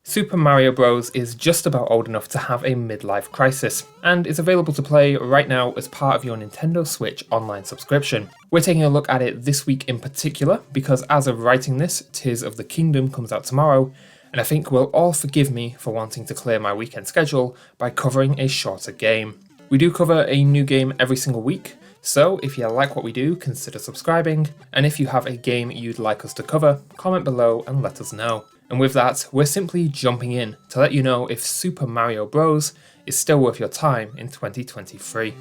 Super Mario Bros. Is just about old enough to have a midlife crisis, and is available to play right now as part of your Nintendo Switch online subscription. We're taking a look at it this week in particular, because as of writing this, Tears of the Kingdom comes out tomorrow, and I think we'll all forgive me for wanting to clear my weekend schedule by covering a shorter game. We do cover a new game every single week, so if you like what we do, consider subscribing, and if you have a game you'd like us to cover, comment below and let us know. And with that, we're simply jumping in to let you know if Super Mario Bros. Is still worth your time in 2023.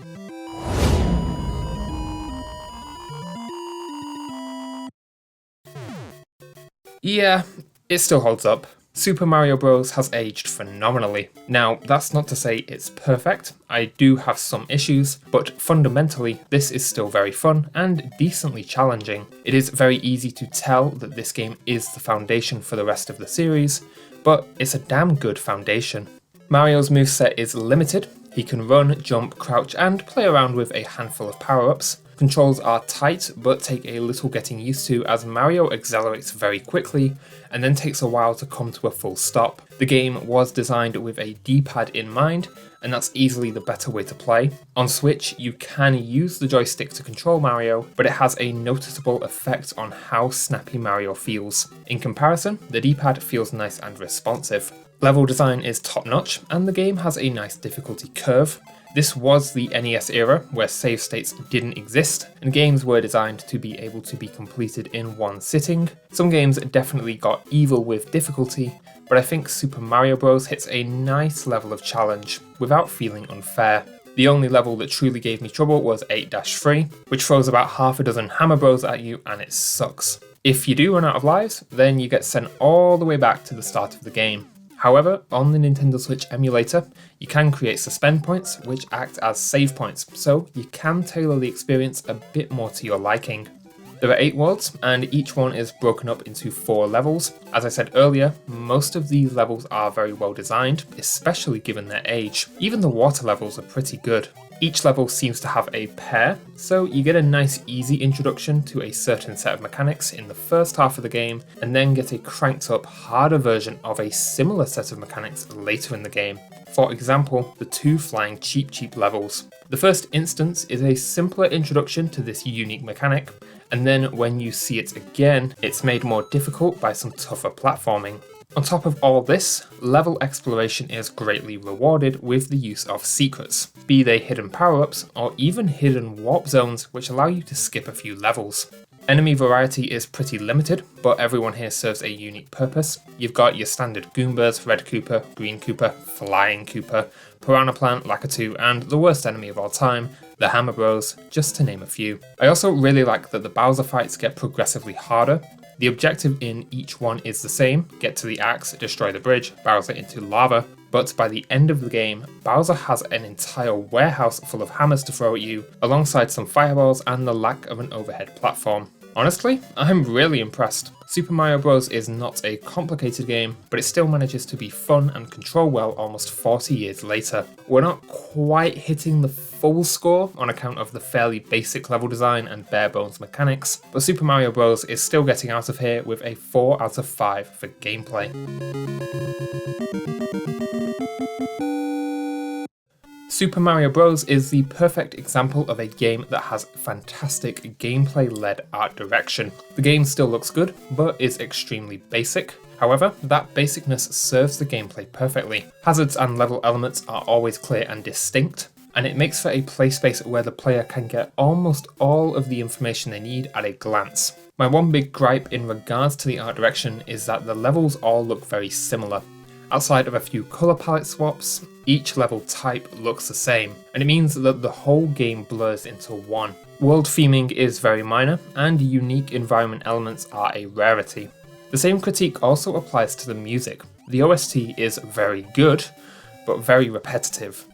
Yeah, it still holds up. Super Mario Bros. Has aged phenomenally. Now, that's not to say it's perfect, I do have some issues, but fundamentally, this is still very fun and decently challenging. It is very easy to tell that this game is the foundation for the rest of the series, but it's a damn good foundation. Mario's moveset is limited. He can run, jump, crouch, and play around with a handful of power-ups. Controls are tight, but take a little getting used to as Mario accelerates very quickly, and then takes a while to come to a full stop. The game was designed with a D-pad in mind, and that's easily the better way to play. On Switch, you can use the joystick to control Mario, but it has a noticeable effect on how snappy Mario feels. In comparison, the D-pad feels nice and responsive. Level design is top-notch, and the game has a nice difficulty curve. This was the NES era, where save states didn't exist, and games were designed to be able to be completed in one sitting. Some games definitely got evil with difficulty, but I think Super Mario Bros. Hits a nice level of challenge, without feeling unfair. The only level that truly gave me trouble was 8-3, which throws about half a dozen Hammer Bros at you, and it sucks. If you do run out of lives, then you get sent all the way back to the start of the game. However, on the Nintendo Switch emulator, you can create suspend points, which act as save points, so you can tailor the experience a bit more to your liking. There are 8 worlds, and each one is broken up into 4 levels. As I said earlier, most of these levels are very well designed, especially given their age. Even the water levels are pretty good. Each level seems to have a pair, so you get a nice easy introduction to a certain set of mechanics in the first half of the game, and then get a cranked up, harder version of a similar set of mechanics later in the game. For example, the 2 flying Cheep Cheep levels. The first instance is a simpler introduction to this unique mechanic, and then when you see it again, it's made more difficult by some tougher platforming. On top of all this, level exploration is greatly rewarded with the use of secrets, be they hidden power-ups or even hidden warp zones which allow you to skip a few levels. Enemy variety is pretty limited, but everyone here serves a unique purpose. You've got your standard Goombas, Red Koopa, Green Koopa, Flying Koopa, Piranha Plant, Lakitu, and the worst enemy of all time, the Hammer Bros, just to name a few. I also really like that the Bowser fights get progressively harder. The objective in each one is the same: get to the axe, destroy the bridge, Bowser into lava. But by the end of the game, Bowser has an entire warehouse full of hammers to throw at you, alongside some fireballs and the lack of an overhead platform. Honestly, I'm really impressed. Super Mario Bros. Is not a complicated game, but it still manages to be fun and control well almost 40 years later. We're not quite hitting the full score on account of the fairly basic level design and bare bones mechanics, but Super Mario Bros. Is still getting out of here with a 4 out of 5 for gameplay. Super Mario Bros. Is the perfect example of a game that has fantastic gameplay-led art direction. The game still looks good, but is extremely basic. However, that basicness serves the gameplay perfectly. Hazards and level elements are always clear and distinct, and it makes for a play space where the player can get almost all of the information they need at a glance. My one big gripe in regards to the art direction is that the levels all look very similar. Outside of a few colour palette swaps, each level type looks the same, and it means that the whole game blurs into one. World theming is very minor, and unique environment elements are a rarity. The same critique also applies to the music. The OST is very good, but very repetitive.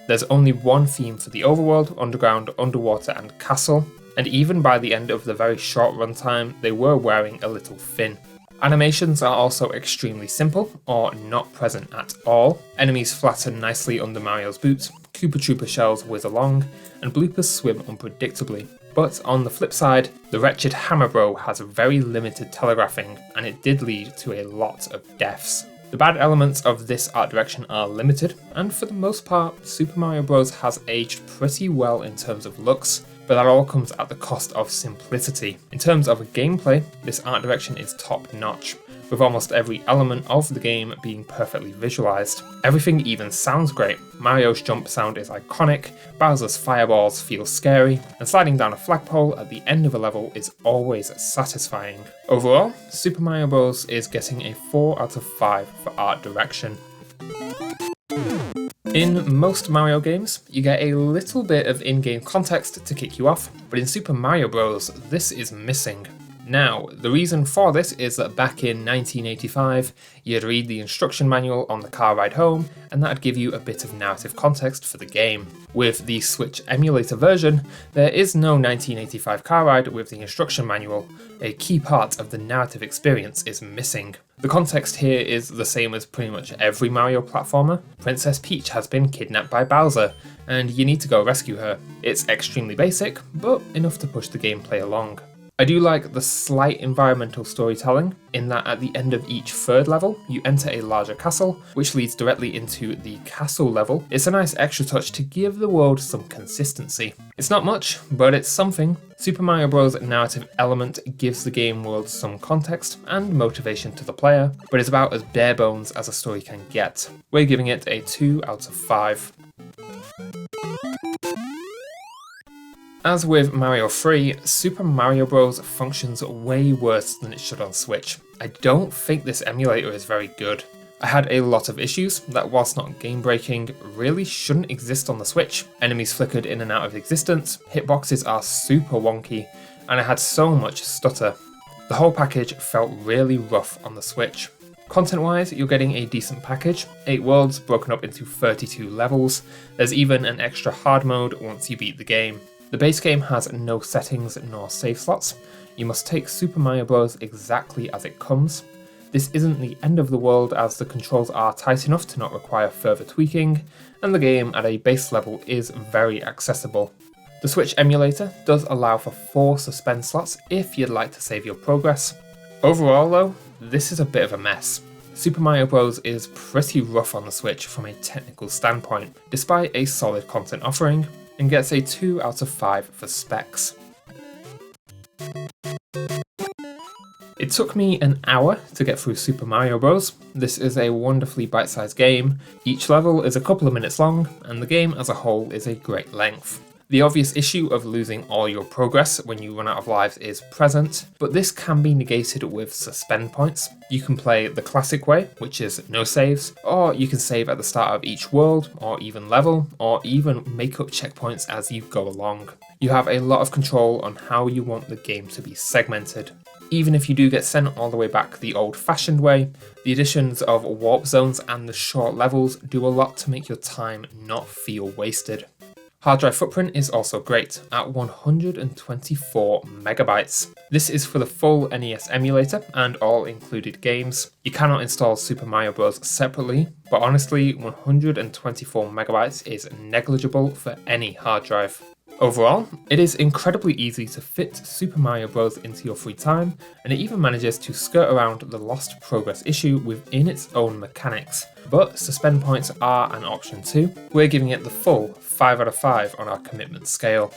There's only one theme for the overworld, underground, underwater, and castle, and even by the end of the very short runtime, they were wearing a little thin. Animations are also extremely simple, or not present at all. Enemies flatten nicely under Mario's boots, Koopa Troopa shells whiz along, and bloopers swim unpredictably. But on the flip side, the wretched Hammer Bro has very limited telegraphing, and it did lead to a lot of deaths. The bad elements of this art direction are limited, and for the most part, Super Mario Bros. Has aged pretty well in terms of looks, but that all comes at the cost of simplicity. In terms of gameplay, this art direction is top notch, with almost every element of the game being perfectly visualized. Everything even sounds great. Mario's jump sound is iconic, Bowser's fireballs feel scary, and sliding down a flagpole at the end of a level is always satisfying. Overall, Super Mario Bros. Is getting a 4 out of 5 for art direction. In most Mario games, you get a little bit of in-game context to kick you off, but in Super Mario Bros. This is missing. Now, the reason for this is that back in 1985, you'd read the instruction manual on the car ride home, and that'd give you a bit of narrative context for the game. With the Switch emulator version, there is no 1985 car ride with the instruction manual. A key part of the narrative experience is missing. The context here is the same as pretty much every Mario platformer. Princess Peach has been kidnapped by Bowser, and you need to go rescue her. It's extremely basic, but enough to push the gameplay along. I do like the slight environmental storytelling, in that at the end of each third level, you enter a larger castle, which leads directly into the castle level. It's a nice extra touch to give the world some consistency. It's not much, but it's something. Super Mario Bros. Narrative element gives the game world some context and motivation to the player, but it's about as bare bones as a story can get. We're giving it a 2 out of 5. As with Mario 3, Super Mario Bros. Functions way worse than it should on Switch. I don't think this emulator is very good. I had a lot of issues that, whilst not game-breaking, really shouldn't exist on the Switch. Enemies flickered in and out of existence, hitboxes are super wonky, and I had so much stutter. The whole package felt really rough on the Switch. Content-wise, you're getting a decent package, 8 worlds broken up into 32 levels, there's even an extra hard mode once you beat the game. The base game has no settings nor save slots. You must take Super Mario Bros. Exactly as it comes. This isn't the end of the world, as the controls are tight enough to not require further tweaking, and the game at a base level is very accessible. The Switch emulator does allow for 4 suspend slots if you'd like to save your progress. Overall though, this is a bit of a mess. Super Mario Bros. Is pretty rough on the Switch from a technical standpoint, despite a solid content offering, and gets a 2 out of 5 for specs. It took me an hour to get through Super Mario Bros. This is a wonderfully bite-sized game. Each level is a couple of minutes long, and the game as a whole is a great length. The obvious issue of losing all your progress when you run out of lives is present, but this can be negated with suspend points. You can play the classic way, which is no saves, or you can save at the start of each world, or even level, or even make up checkpoints as you go along. You have a lot of control on how you want the game to be segmented. Even if you do get sent all the way back the old-fashioned way, the additions of warp zones and the short levels do a lot to make your time not feel wasted. Hard drive footprint is also great, at 124 megabytes. This is for the full NES emulator and all included games. You cannot install Super Mario Bros. Separately, but honestly, 124 megabytes is negligible for any hard drive. Overall, it is incredibly easy to fit Super Mario Bros. Into your free time, and it even manages to skirt around the lost progress issue within its own mechanics. But suspend points are an option too. We're giving it the full 5 out of 5 on our commitment scale.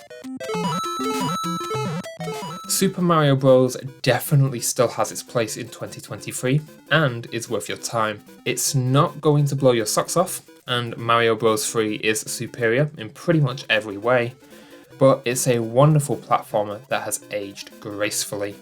Super Mario Bros. Definitely still has its place in 2023, and is worth your time. It's not going to blow your socks off, and Mario Bros. 3 is superior in pretty much every way, but it's a wonderful platformer that has aged gracefully.